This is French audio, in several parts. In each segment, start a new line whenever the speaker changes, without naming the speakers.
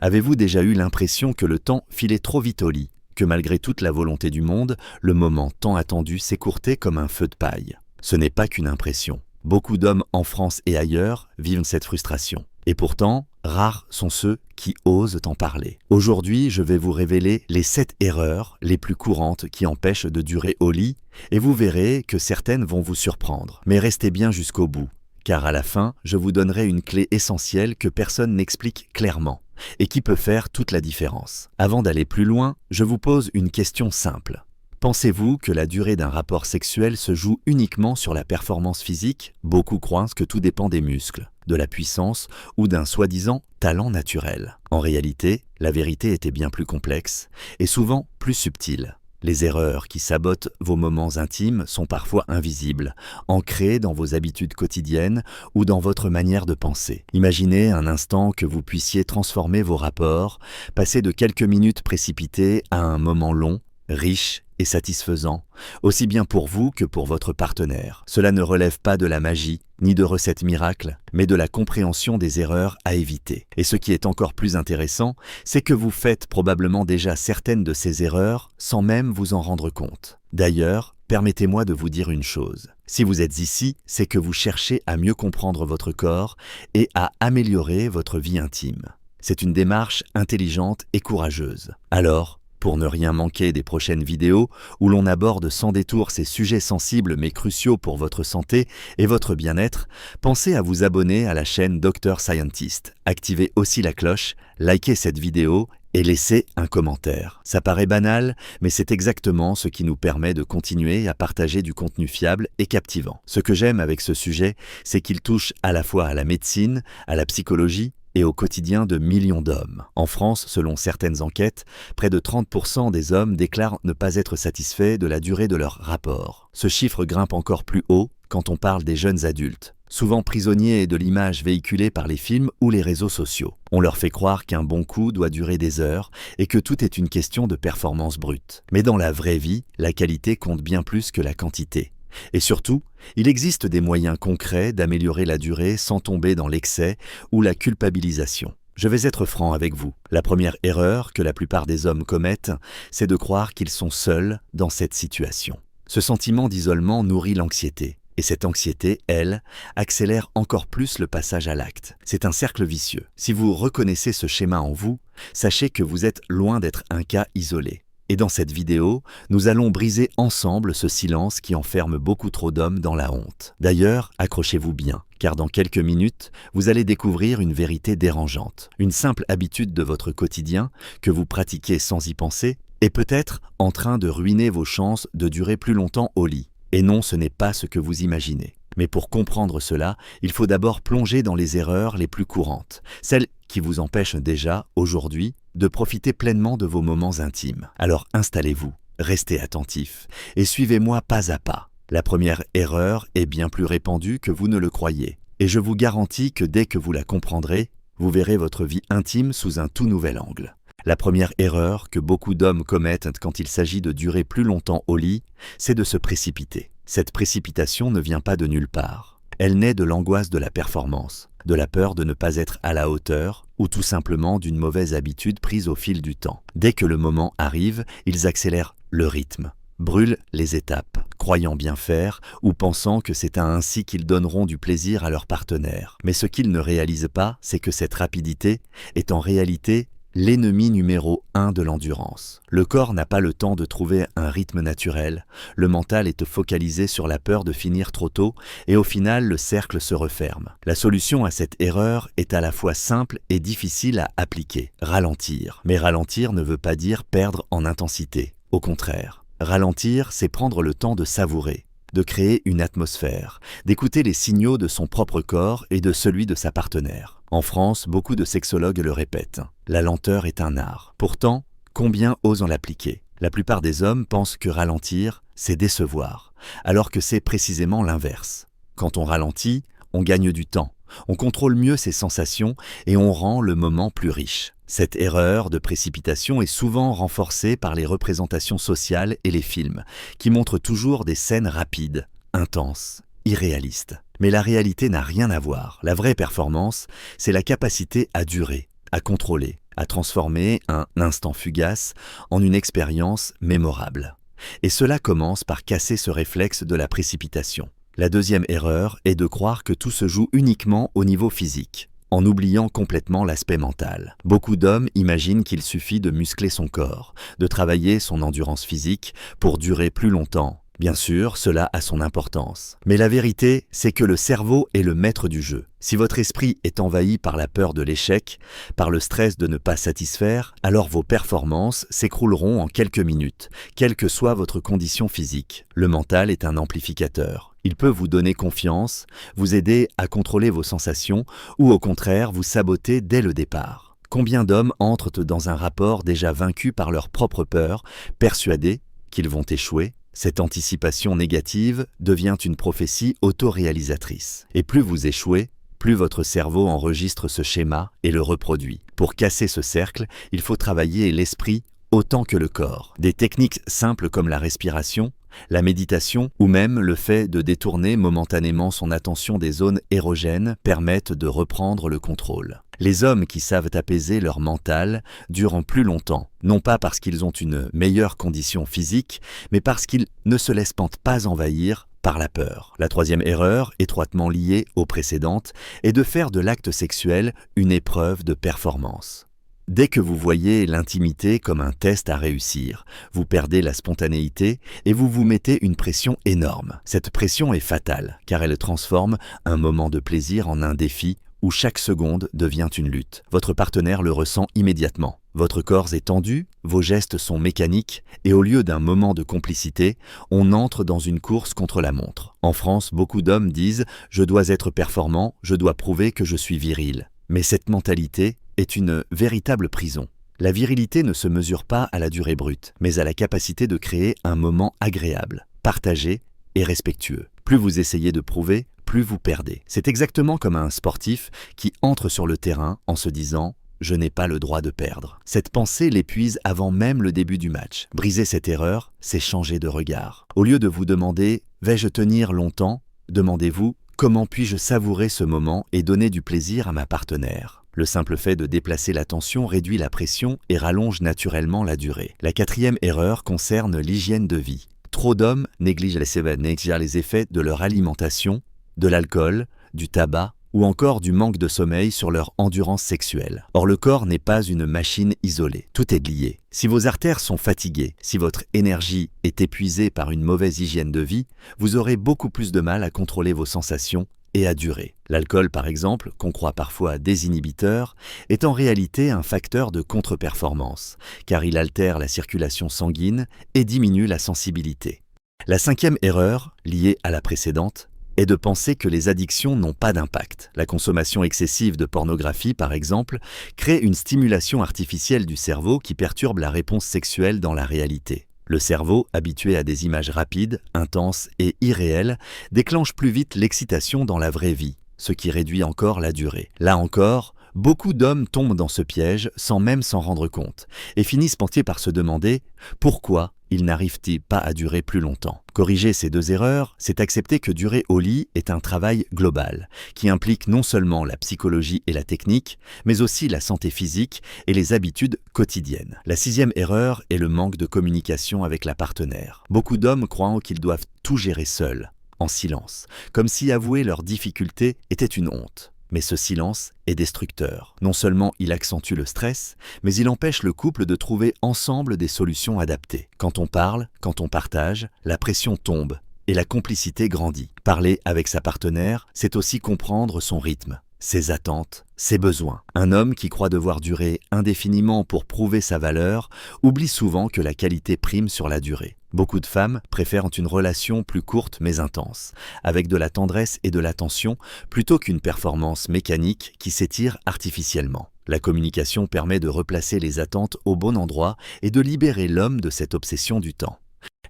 Avez-vous déjà eu l'impression que le temps filait trop vite au lit, que malgré toute la volonté du monde, le moment tant attendu s'écourtait comme un feu de paille? Ce n'est pas qu'une impression. Beaucoup d'hommes en France et ailleurs vivent cette frustration. Et pourtant, rares sont ceux qui osent en parler. Aujourd'hui, je vais vous révéler les 7 erreurs les plus courantes qui empêchent de durer au lit, et vous verrez que certaines vont vous surprendre. Mais restez bien jusqu'au bout, car à la fin, je vous donnerai une clé essentielle que personne n'explique clairement, et qui peut faire toute la différence. Avant d'aller plus loin, je vous pose une question simple. Pensez-vous que la durée d'un rapport sexuel se joue uniquement sur la performance physique? Beaucoup croient que tout dépend des muscles, de la puissance ou d'un soi-disant talent naturel. En réalité, la vérité était bien plus complexe et souvent plus subtile. Les erreurs qui sabotent vos moments intimes sont parfois invisibles, ancrées dans vos habitudes quotidiennes ou dans votre manière de penser. Imaginez un instant que vous puissiez transformer vos rapports, passer de quelques minutes précipitées à un moment long, riche et satisfaisant, aussi bien pour vous que pour votre partenaire. Cela ne relève pas de la magie, ni de recettes miracles, mais de la compréhension des erreurs à éviter. Et ce qui est encore plus intéressant, c'est que vous faites probablement déjà certaines de ces erreurs sans même vous en rendre compte. D'ailleurs, permettez-moi de vous dire une chose. Si vous êtes ici, c'est que vous cherchez à mieux comprendre votre corps et à améliorer votre vie intime. C'est une démarche intelligente et courageuse. Alors, pour ne rien manquer des prochaines vidéos où l'on aborde sans détour ces sujets sensibles mais cruciaux pour votre santé et votre bien-être, pensez à vous abonner à la chaîne Dr Scientist. Activez aussi la cloche, likez cette vidéo et laissez un commentaire. Ça paraît banal, mais c'est exactement ce qui nous permet de continuer à partager du contenu fiable et captivant. Ce que j'aime avec ce sujet, c'est qu'il touche à la fois à la médecine, à la psychologie, et au quotidien de millions d'hommes. En France, selon certaines enquêtes, près de 30% des hommes déclarent ne pas être satisfaits de la durée de leur rapport. Ce chiffre grimpe encore plus haut quand on parle des jeunes adultes, souvent prisonniers de l'image véhiculée par les films ou les réseaux sociaux. On leur fait croire qu'un bon coup doit durer des heures et que tout est une question de performance brute. Mais dans la vraie vie, la qualité compte bien plus que la quantité. Et surtout, il existe des moyens concrets d'améliorer la durée sans tomber dans l'excès ou la culpabilisation. Je vais être franc avec vous. La première erreur que la plupart des hommes commettent, c'est de croire qu'ils sont seuls dans cette situation. Ce sentiment d'isolement nourrit l'anxiété. Et cette anxiété, elle, accélère encore plus le passage à l'acte. C'est un cercle vicieux. Si vous reconnaissez ce schéma en vous, sachez que vous êtes loin d'être un cas isolé. Et dans cette vidéo, nous allons briser ensemble ce silence qui enferme beaucoup trop d'hommes dans la honte. D'ailleurs, accrochez-vous bien, car dans quelques minutes, vous allez découvrir une vérité dérangeante. Une simple habitude de votre quotidien, que vous pratiquez sans y penser, est peut-être en train de ruiner vos chances de durer plus longtemps au lit. Et non, ce n'est pas ce que vous imaginez. Mais pour comprendre cela, il faut d'abord plonger dans les erreurs les plus courantes, celles qui vous empêchent déjà, aujourd'hui, de profiter pleinement de vos moments intimes. Alors installez-vous, restez attentifs et suivez-moi pas à pas. La première erreur est bien plus répandue que vous ne le croyez. Et je vous garantis que dès que vous la comprendrez, vous verrez votre vie intime sous un tout nouvel angle. La première erreur que beaucoup d'hommes commettent quand il s'agit de durer plus longtemps au lit, c'est de se précipiter. Cette précipitation ne vient pas de nulle part. Elle naît de l'angoisse de la performance, de la peur de ne pas être à la hauteur ou tout simplement d'une mauvaise habitude prise au fil du temps. Dès que le moment arrive, ils accélèrent le rythme, brûlent les étapes, croyant bien faire ou pensant que c'est ainsi qu'ils donneront du plaisir à leur partenaire. Mais ce qu'ils ne réalisent pas, c'est que cette rapidité est en réalité l'ennemi numéro 1 de l'endurance. Le corps n'a pas le temps de trouver un rythme naturel, le mental est focalisé sur la peur de finir trop tôt et au final le cercle se referme. La solution à cette erreur est à la fois simple et difficile à appliquer. Ralentir. Mais ralentir ne veut pas dire perdre en intensité. Au contraire, ralentir, c'est prendre le temps de savourer, de créer une atmosphère, d'écouter les signaux de son propre corps et de celui de sa partenaire. En France, beaucoup de sexologues le répètent. La lenteur est un art. Pourtant, combien osent en l'appliquer? La plupart des hommes pensent que ralentir, c'est décevoir, alors que c'est précisément l'inverse. Quand on ralentit, on gagne du temps, on contrôle mieux ses sensations et on rend le moment plus riche. Cette erreur de précipitation est souvent renforcée par les représentations sociales et les films, qui montrent toujours des scènes rapides, intenses, irréalistes. Mais la réalité n'a rien à voir. La vraie performance, c'est la capacité à durer, à contrôler, à transformer un instant fugace en une expérience mémorable. Et cela commence par casser ce réflexe de la précipitation. La deuxième erreur est de croire que tout se joue uniquement au niveau physique, en oubliant complètement l'aspect mental. Beaucoup d'hommes imaginent qu'il suffit de muscler son corps, de travailler son endurance physique pour durer plus longtemps. Bien sûr, cela a son importance. Mais la vérité, c'est que le cerveau est le maître du jeu. Si votre esprit est envahi par la peur de l'échec, par le stress de ne pas satisfaire, alors vos performances s'écrouleront en quelques minutes, quelle que soit votre condition physique. Le mental est un amplificateur. Il peut vous donner confiance, vous aider à contrôler vos sensations ou au contraire vous saboter dès le départ. Combien d'hommes entrent dans un rapport déjà vaincus par leur propre peur, persuadés qu'ils vont échouer? Cette anticipation négative devient une prophétie autoréalisatrice. Et plus vous échouez, plus votre cerveau enregistre ce schéma et le reproduit. Pour casser ce cercle, il faut travailler l'esprit autant que le corps. Des techniques simples comme la respiration, la méditation ou même le fait de détourner momentanément son attention des zones érogènes permettent de reprendre le contrôle. Les hommes qui savent apaiser leur mental durent plus longtemps, non pas parce qu'ils ont une meilleure condition physique, mais parce qu'ils ne se laissent pas envahir par la peur. La troisième erreur, étroitement liée aux précédentes, est de faire de l'acte sexuel une épreuve de performance. Dès que vous voyez l'intimité comme un test à réussir, vous perdez la spontanéité et vous vous mettez une pression énorme. Cette pression est fatale, car elle transforme un moment de plaisir en un défi où chaque seconde devient une lutte. Votre partenaire le ressent immédiatement. Votre corps est tendu, vos gestes sont mécaniques, et au lieu d'un moment de complicité, on entre dans une course contre la montre. En France, beaucoup d'hommes disent « je dois être performant, je dois prouver que je suis viril ». Mais cette mentalité est une véritable prison. La virilité ne se mesure pas à la durée brute, mais à la capacité de créer un moment agréable, partagé et respectueux. Plus vous essayez de prouver, plus vous perdez. C'est exactement comme un sportif qui entre sur le terrain en se disant « je n'ai pas le droit de perdre ». Cette pensée l'épuise avant même le début du match. Briser cette erreur, c'est changer de regard. Au lieu de vous demander « vais-je tenir longtemps ?», demandez-vous « comment puis-je savourer ce moment et donner du plaisir à ma partenaire ?» Le simple fait de déplacer l'attention réduit la pression et rallonge naturellement la durée. La quatrième erreur concerne l'hygiène de vie. Trop d'hommes négligent les effets de leur alimentation, de l'alcool, du tabac ou encore du manque de sommeil sur leur endurance sexuelle. Or, le corps n'est pas une machine isolée. Tout est lié. Si vos artères sont fatiguées, si votre énergie est épuisée par une mauvaise hygiène de vie, vous aurez beaucoup plus de mal à contrôler vos sensations et à durer. L'alcool, par exemple, qu'on croit parfois désinhibiteur, est en réalité un facteur de contre-performance, car il altère la circulation sanguine et diminue la sensibilité. La cinquième erreur, liée à la précédente, est de penser que les addictions n'ont pas d'impact. La consommation excessive de pornographie, par exemple, crée une stimulation artificielle du cerveau qui perturbe la réponse sexuelle dans la réalité. Le cerveau, habitué à des images rapides, intenses et irréelles, déclenche plus vite l'excitation dans la vraie vie, ce qui réduit encore la durée. Là encore, beaucoup d'hommes tombent dans ce piège sans même s'en rendre compte et finissent par se demander pourquoi ils n'arrivent-ils pas à durer plus longtemps. Corriger ces deux erreurs, c'est accepter que durer au lit est un travail global, qui implique non seulement la psychologie et la technique, mais aussi la santé physique et les habitudes quotidiennes. La sixième erreur est le manque de communication avec la partenaire. Beaucoup d'hommes croient qu'ils doivent tout gérer seuls, en silence, comme si avouer leurs difficultés était une honte. Mais ce silence est destructeur. Non seulement il accentue le stress, mais il empêche le couple de trouver ensemble des solutions adaptées. Quand on parle, quand on partage, la pression tombe et la complicité grandit. Parler avec sa partenaire, c'est aussi comprendre son rythme, ses attentes, ses besoins. Un homme qui croit devoir durer indéfiniment pour prouver sa valeur oublie souvent que la qualité prime sur la durée. Beaucoup de femmes préfèrent une relation plus courte mais intense, avec de la tendresse et de l'attention, plutôt qu'une performance mécanique qui s'étire artificiellement. La communication permet de replacer les attentes au bon endroit et de libérer l'homme de cette obsession du temps.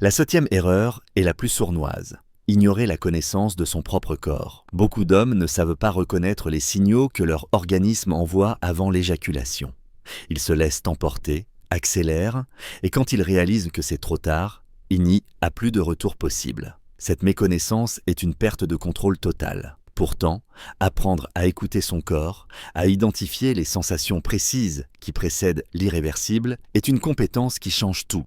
La septième erreur est la plus sournoise. Ignorer la connaissance de son propre corps. Beaucoup d'hommes ne savent pas reconnaître les signaux que leur organisme envoie avant l'éjaculation. Ils se laissent emporter, accélèrent, et quand ils réalisent que c'est trop tard, il n'y a plus de retour possible. Cette méconnaissance est une perte de contrôle totale. Pourtant, apprendre à écouter son corps, à identifier les sensations précises qui précèdent l'irréversible, est une compétence qui change tout.